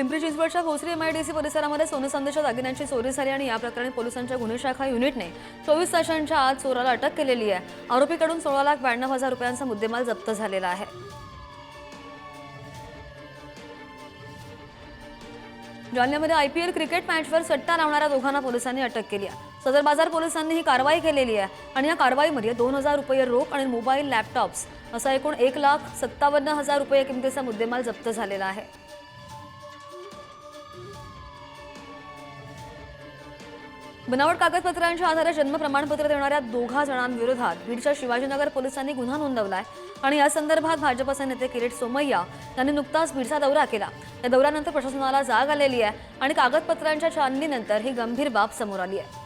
पिंपरी चिंचवडच्या भोसरी MIDC परिसरामध्ये सोनसंदेशच्या दागिन्यांची चोरी झाली आणि या प्रकरणी पोलिसांच्या गुन्हे शाखा युनिटने 24 तासांच्या आत चोराला अटक केलेली आहे। आरोपीकडून 16,92,000 रुपयांचा मुद्देमाल जप्त झालेला आहे। जालन्यामध्ये IPL क्रिकेट मॅचवर सट्टा लावणाऱ्या दोघांना पोलिसांनी अटक केली आहे। सदर बाजार पोलिसांनी ही कारवाई केलेली आहे आणि या कारवाईमध्ये 2,000 रुपये रोख आणि मोबाईल लॅपटॉप्स असा एकूण 1,57,000 रुपये किमतीचा मुद्देमाल जप्त झालेला आहे। बनावट कागदपत्रांच्या आधारे जन्म प्रमाणपत्र देणाऱ्या दोघा जणांविरोधात बीडच्या शिवाजीनगर पोलिसांनी गुन्हा नोंदवलाय आणि या संदर्भात भाजपचे नेते किरीट सोमय्या यांनी नुकताच बीडचा दौरा केला। या दौऱ्यानंतर प्रशासनाला जाग आलेली आहे आणि कागदपत्रांच्या छाननीनंतर ही गंभीर बाब समोर आली आहे।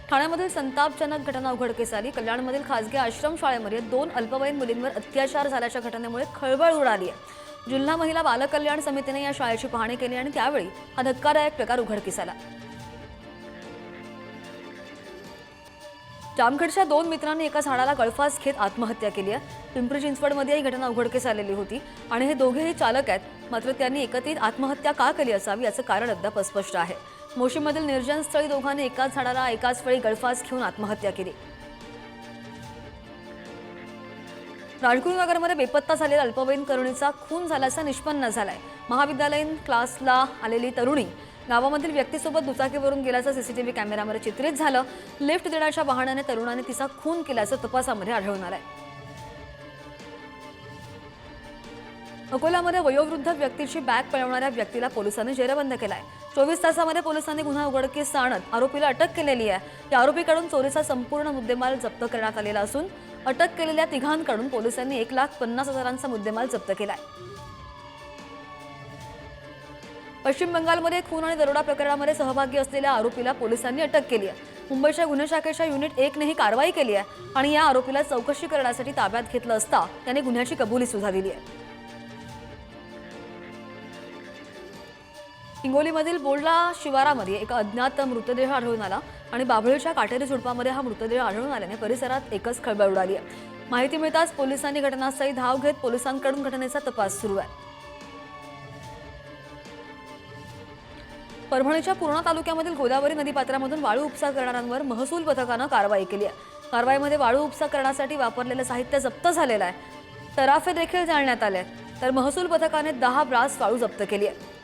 ठाण्यामधील संतापजनक घटना उघडकीस आली। कल्याणमधील खासगी आश्रमशाळेमध्ये 2 अल्पवयीन मुलींवर अत्याचार झाल्याच्या घटनेमुळे खळबळ उडाली आहे। जिल्हा महिला बाल कल्याण समितीने या शाळेची पाहणी केली आणि त्यावेळी हा धक्कादायक प्रकार उघडकीस आला। जामखेडच्या 2 मित्रांनी एका झाडाला गळफास घेत आत्महत्या केली आहे। पिंपरी चिंचवडमध्ये ही घटना उघडकीस आलेली होती आणि हे दोघेही चालक आहेत, मात्र त्यांनी एकत्रित आत्महत्या का केली असावी याचं कारण अद्याप अस्पष्ट आहे। मोशीमधील निर्जन स्थळी दोघांनी एकाच झाडाला एकाच वेळी गळफास घेऊन आत्महत्या केली। राजगुरुनगरमध्ये बेपत्ता झालेल्या अल्पवयीन तरुणीचा खून झाल्याचं निष्पन्न झालंय। महाविद्यालयीन क्लासला आलेली तरुणी गावामधील व्यक्तीसोबत दुचाकीवरून गेल्याचं CCTV कॅमेऱ्यामध्ये चित्रित झालं। लिफ्ट देण्याच्या बहाण्याने तरुणाने तिचा खून केल्याचं तपासामध्ये आढळून आलंय। अकोल्यामध्ये वयोवृद्ध व्यक्तीची बॅग पळवणाऱ्या व्यक्तीला पोलिसांनी जेरबंद केलाय। 24 तासामध्ये पोलिसांनी गुन्हा उघडकीस आणत आरोपीला अटक केलेली आहे। या आरोपीकडून चोरीचा संपूर्ण मुद्देमाल जप्त करण्यात आलेला असून अटक केलेल्या तिघांकडून पोलिसांनी 1,50,000चा मुद्देमाल जप्त केलाय। पश्चिम बंगालमध्ये खून आणि दरोडा प्रकरणामध्ये सहभागी असलेल्या आरोपीला पोलिसांनी अटक केली आहे। मुंबईच्या गुन्हे शाखेच्या युनिट 1 ने ही कारवाई केली आहे आणि या आरोपीला चौकशी करण्यासाठी ताब्यात घेतलं असता त्याने गुन्ह्याची कबुली सुद्धा दिली आहे। हिंगोलीमधील बोलडा शिवारामध्ये एक अज्ञात मृतदेह आढळून आला आणि बाभळीच्या काटेरी झुडपामध्ये हा मृतदेह आढळून आल्याने परिसरात एकच खळबळ उडाली आहे। माहिती मिळताच पोलिसांनी घटनास्थळी धाव घेत पोलिसांकडून घटनेचा तपास सुरू आहे। परभणीच्या पूर्णा तालुक्यामधील गोदावरी नदीपात्रामधून वाळू उपसा करणाऱ्यांवर महसूल पथकानं कारवाई केली आहे। कारवाईमध्ये वाळू उपसा करण्यासाठी वापरलेलं साहित्य जप्त झालेलं आहे। तराफे देखील जाळण्यात आले, तर महसूल पथकाने 10 ब्रास वाळू जप्त केली आहे।